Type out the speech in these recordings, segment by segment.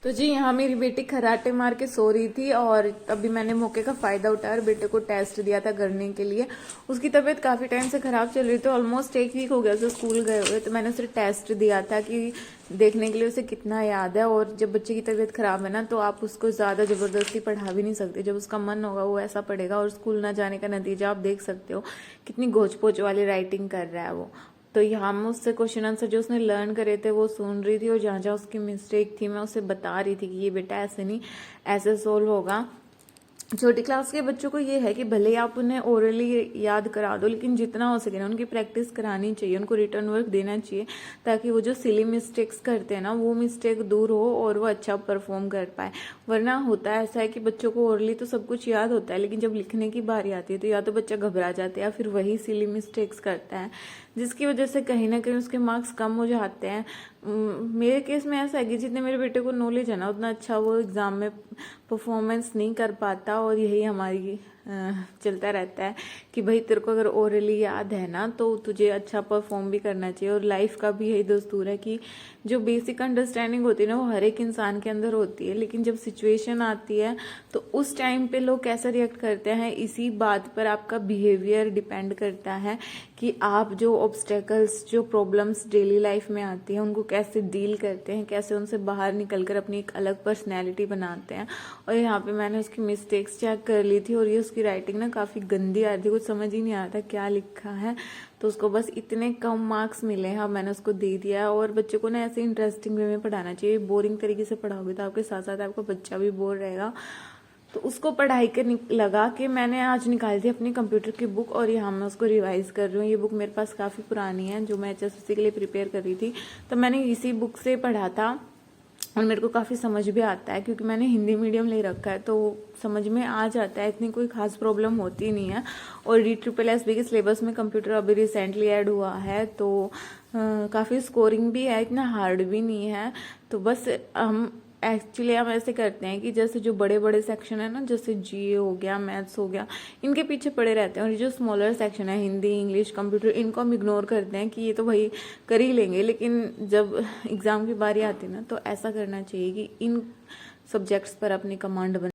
तो जी यहाँ मेरी बेटी खराटे मार के सो रही थी और अभी मैंने मौके का फायदा उठाया और बेटे को टेस्ट दिया था करने के लिए। उसकी तबीयत काफी टाइम से खराब चल रही थी, ऑलमोस्ट एक वीक हो गया उसे स्कूल गए हुए। तो मैंने उसे टेस्ट दिया था कि देखने के लिए उसे कितना याद है। और जब बच्चे की तबीयत खराब है ना तो आप उसको ज्यादा जबरदस्ती पढ़ा भी नहीं सकते। जब उसका मन होगा वो ऐसा पढ़ेगा। और स्कूल ना जाने का नतीजा आप देख सकते हो, कितनी घोच पोच वाली राइटिंग कर रहा है वो। तो यहाँ मैं उससे क्वेश्चन आंसर जो उसने लर्न करे थे वो सुन रही थी, और जहाँ जहाँ उसकी मिस्टेक थी मैं उसे बता रही थी कि ये बेटा ऐसे नहीं, ऐसे सोल्व होगा। छोटी क्लास के बच्चों को ये है कि भले ही आप उन्हें ओरली याद करा दो, लेकिन जितना हो सके ना उनकी प्रैक्टिस करानी चाहिए, उनको रिटर्न वर्क देना चाहिए, ताकि वो जो सिली मिस्टेक्स करते हैं ना वो मिस्टेक दूर हो और वो अच्छा परफॉर्म कर पाए। वरना होता है ऐसा है कि बच्चों को ओरली तो सब कुछ याद होता है, लेकिन जब लिखने की बारी आती है तो या तो बच्चा घबरा जाता है या फिर वही सिली मिस्टेक्स करता है, जिसकी वजह से कहीं ना कहीं उसके मार्क्स कम हो जाते हैं। मेरे केस में ऐसा है कि जितने मेरे बेटे को नॉलेज है ना उतना अच्छा वो एग्जाम में परफॉर्मेंस नहीं कर पाता। और यही हमारी चलता रहता है कि भाई तेरे को अगर ओरली याद है ना तो तुझे अच्छा परफॉर्म भी करना चाहिए। और लाइफ का भी यही दस्तूर है कि जो बेसिक अंडरस्टैंडिंग होती है ना वो हर एक इंसान के अंदर होती है, लेकिन जब सिचुएशन आती है तो उस टाइम पे लोग कैसे रिएक्ट करते हैं, इसी बात पर आपका बिहेवियर डिपेंड करता है कि आप जो ऑब्स्टेकल्स, जो प्रॉब्लम्स डेली लाइफ में आती है उनको कैसे डील करते हैं, कैसे उनसे बाहर निकलकर अपनी एक अलग पर्सनैलिटी बनाते हैं। और यहाँ पे मैंने उसकी मिस्टेक्स चेक कर ली थी और ये उसकी राइटिंग ना काफ़ी गंदी आ रही थी, कुछ समझ ही नहीं आ रहा था क्या लिखा है। तो उसको बस इतने कम मार्क्स मिले हैं, मैंने उसको दे दिया। और बच्चे को ना ऐसे इंटरेस्टिंग वे में पढ़ाना चाहिए। बोरिंग तरीके से पढ़ाओगे तो आपके साथ साथ आपका बच्चा भी बोर रहेगा। तो उसको पढ़ाई के लगा के मैंने आज निकाली थी अपनी कंप्यूटर की बुक, और यहाँ मैं उसको रिवाइज कर रही हूँ। ये बुक मेरे पास काफ़ी पुरानी है, जो मैं HSC के लिए प्रिपेयर कर रही थी, तो मैंने इसी बुक से पढ़ा था और मेरे को काफ़ी समझ भी आता है, क्योंकि मैंने हिंदी मीडियम ले रखा है तो समझ में आ जाता है, इतनी कोई खास प्रॉब्लम होती नहीं है। और DSSB के सिलेबस में कंप्यूटर अभी रिसेंटली ऐड हुआ है, तो काफ़ी स्कोरिंग भी है, इतना हार्ड भी नहीं है। तो बस हम ऐसे करते हैं कि जैसे जो बड़े बड़े सेक्शन है ना, जैसे GA हो गया, मैथ्स हो गया, इनके पीछे पड़े रहते हैं। और जो स्मॉलर सेक्शन है, हिंदी, इंग्लिश, कंप्यूटर, इनको हम इग्नोर करते हैं कि ये तो भाई कर ही लेंगे। लेकिन जब एग्जाम की बारी आती है ना तो ऐसा करना चाहिए कि इन सब्जेक्ट्स पर अपनी कमांड बने,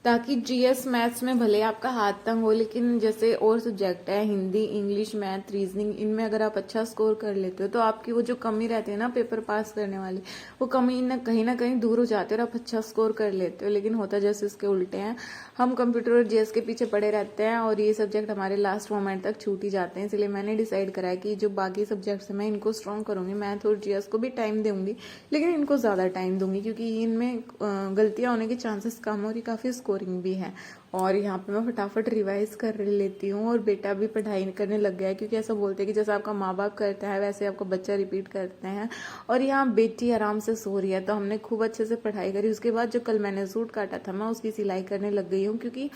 ताकि GS मैथ्स में भले आपका हाथ तंग हो, लेकिन जैसे और सब्जेक्ट है हिंदी, इंग्लिश, मैथ, रीजनिंग, इनमें अगर आप अच्छा स्कोर कर लेते हो तो आपकी वो जो कमी रहती है ना पेपर पास करने वाली, वो कमी ना कहीं दूर हो जाती है और आप अच्छा स्कोर कर लेते हो। लेकिन होता जैसे इसके उल्टे हैं, हम कंप्यूटर और GS के पीछे पड़े रहते हैं और ये सब्जेक्ट हमारे लास्ट मोमेंट तक छूट ही जाते हैं। इसलिए मैंने डिसाइड करा है कि जो बाकी सब्जेक्ट्स हैं मैं इनको स्ट्रॉन्ग करूंगी, मैथ और GS को भी टाइम दूंगी, लेकिन इनको ज़्यादा टाइम दूंगी, क्योंकि इनमें गलतियां होने के चांसेस कम और ये काफ़ी स्कोरिंग भी है। और यहाँ पे मैं फटाफट रिवाइज कर लेती हूँ और बेटा भी पढ़ाई करने लग गया है, क्योंकि ऐसा बोलते हैं कि जैसा आपका माँ बाप करता है वैसे आपका बच्चा रिपीट करते हैं। और यहाँ बेटी आराम से सो रही है, तो हमने खूब अच्छे से पढ़ाई करी। उसके बाद जो कल मैंने सूट काटा था मैं उसकी सिलाई करने लग गई हूँ, क्योंकि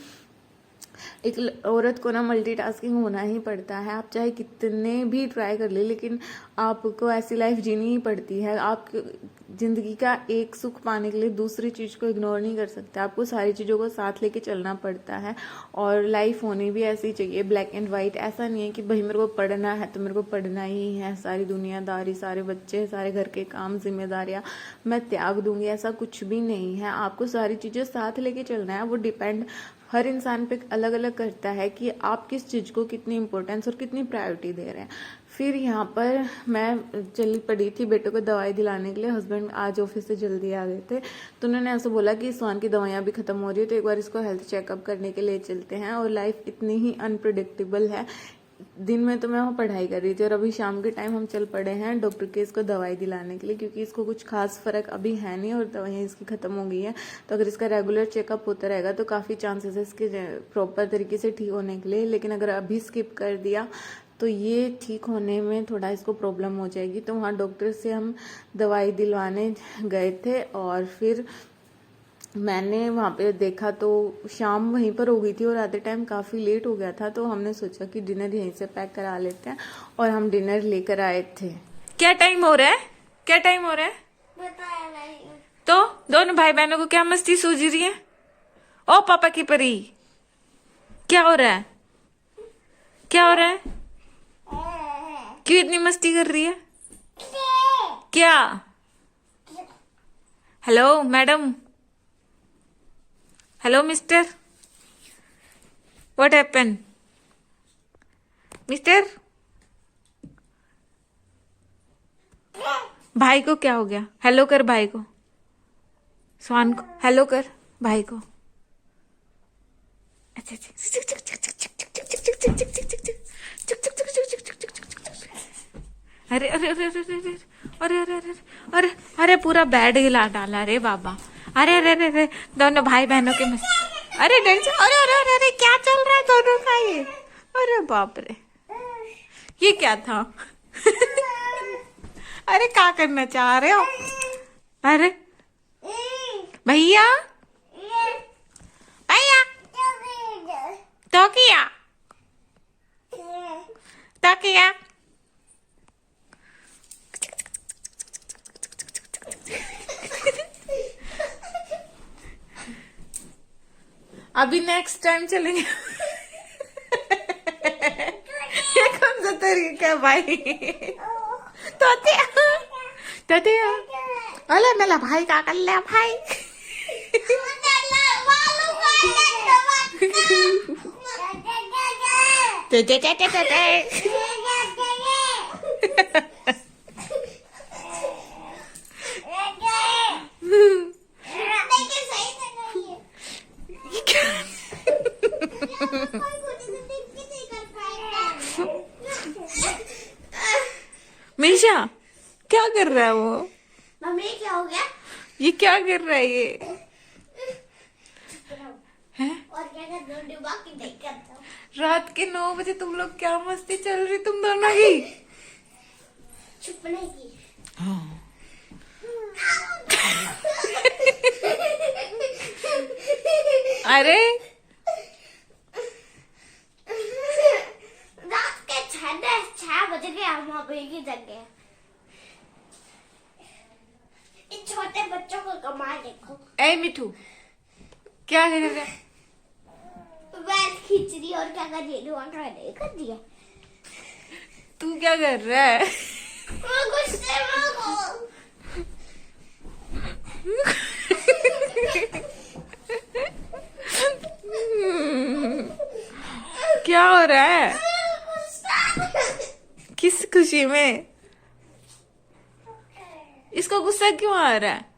एक औरत को ना मल्टीटास्किंग होना ही पड़ता है। आप चाहे कितने भी ट्राई कर ले, लेकिन आपको ऐसी लाइफ जीनी ही पड़ती है। आप जिंदगी का एक सुख पाने के लिए दूसरी चीज को इग्नोर नहीं कर सकते, आपको सारी चीजों को साथ लेके चलना पड़ता है। और लाइफ होनी भी ऐसी चाहिए, ब्लैक एंड व्हाइट। ऐसा नहीं है कि भाई मेरे को पढ़ना है तो मेरे को पढ़ना ही है, सारी दुनियादारी, सारे बच्चे, सारे घर के काम, जिम्मेदारियां मैं त्याग दूंगी, ऐसा कुछ भी नहीं है। आपको सारी चीजें साथ लेके चलना है। वो डिपेंड हर इंसान पे अलग अलग करता है कि आप किस चीज को कितनी इंपॉर्टेंस और कितनी प्रायोरिटी दे रहे हैं। फिर यहाँ पर मैं चली पड़ी थी बेटे को दवाई दिलाने के लिए। हस्बैंड आज ऑफिस से जल्दी आ गए थे, तो उन्होंने ऐसा बोला कि स्वान की दवाइयाँ भी खत्म हो रही है, तो एक बार इसको हेल्थ चेकअप करने के लिए चलते हैं। और लाइफ इतनी ही अनप्रिडिक्टेबल है, दिन में तो मैं वहाँ पढ़ाई कर रही थी और अभी शाम के टाइम हम चल पड़े हैं डॉक्टर के इसको दवाई दिलाने के लिए, क्योंकि इसको कुछ खास फर्क अभी है नहीं और दवाइयाँ इसकी खत्म हो गई हैं। तो अगर इसका रेगुलर चेकअप होता रहेगा तो काफ़ी चांसेस है इसके प्रॉपर तरीके से ठीक होने के लिए। लेकिन अगर अभी स्किप कर दिया तो ये ठीक होने में थोड़ा इसको प्रॉब्लम हो जाएगी। तो वहाँ डॉक्टर से हम दवाई दिलवाने गए थे और फिर मैंने वहाँ पे देखा तो शाम वहीं पर हो गई थी और आते टाइम काफ़ी लेट हो गया था। तो हमने सोचा कि डिनर यहीं से पैक करा लेते हैं और हम डिनर लेकर आए थे। क्या टाइम हो रहा है, क्या टाइम हो रहा है? बताया नहीं। तो दोनों भाई बहनों को क्या मस्ती सूझ रही है? ओ पापा की परी, क्या हो रहा है, क्या हो रहा है? क्यों इतनी मस्ती कर रही है? क्या hello madam, hello mister, what happen mister? भाई को क्या हो गया? हेलो कर भाई को, स्वान को हेलो कर भाई को। अच्छा अरे अरे अरे अरे अरे अरे अरे अरे अरे अरे पूरा बेड हिला डाला रे बाबा। अरे अरे अरे अरे दोनों भाई बहनों के अरे टेंशन, अरे अरे अरे अरे क्या चल रहा है दोनों का ये? अरे बाप रे, ये क्या था? अरे क्या करना चाह रहे हो? अरे भैया भैया तो किया तो किया। अभी नेक्स्ट टाइम चलेंगे। ये कौन सा तरीका है भाई? तोते अरे मेरा भाई क्या कर लिया भाई? मीशा क्या कर रहा है वो? मम्मी क्या हो गया? ये क्या कर रहा है ये? हैं? और क्या कर रहे हो? डिब्बा की नहीं करता हूँ। रात के 9 बजे तुम लोग क्या मस्ती चल रही तुम दोनों की? छुपने की। अरे रात के 6 बज गए हम अभी की जगह। इन छोटे बच्चों को कमाल देखो। ए मिठू क्या कर रहा है? बैल खींच रही और क्या कर रही है? कर दिया। तू क्या कर रहा है? गुस्से में हो। क्या हो रहा है? किस खुशी में? इसको गुस्सा क्यों आ रहा है?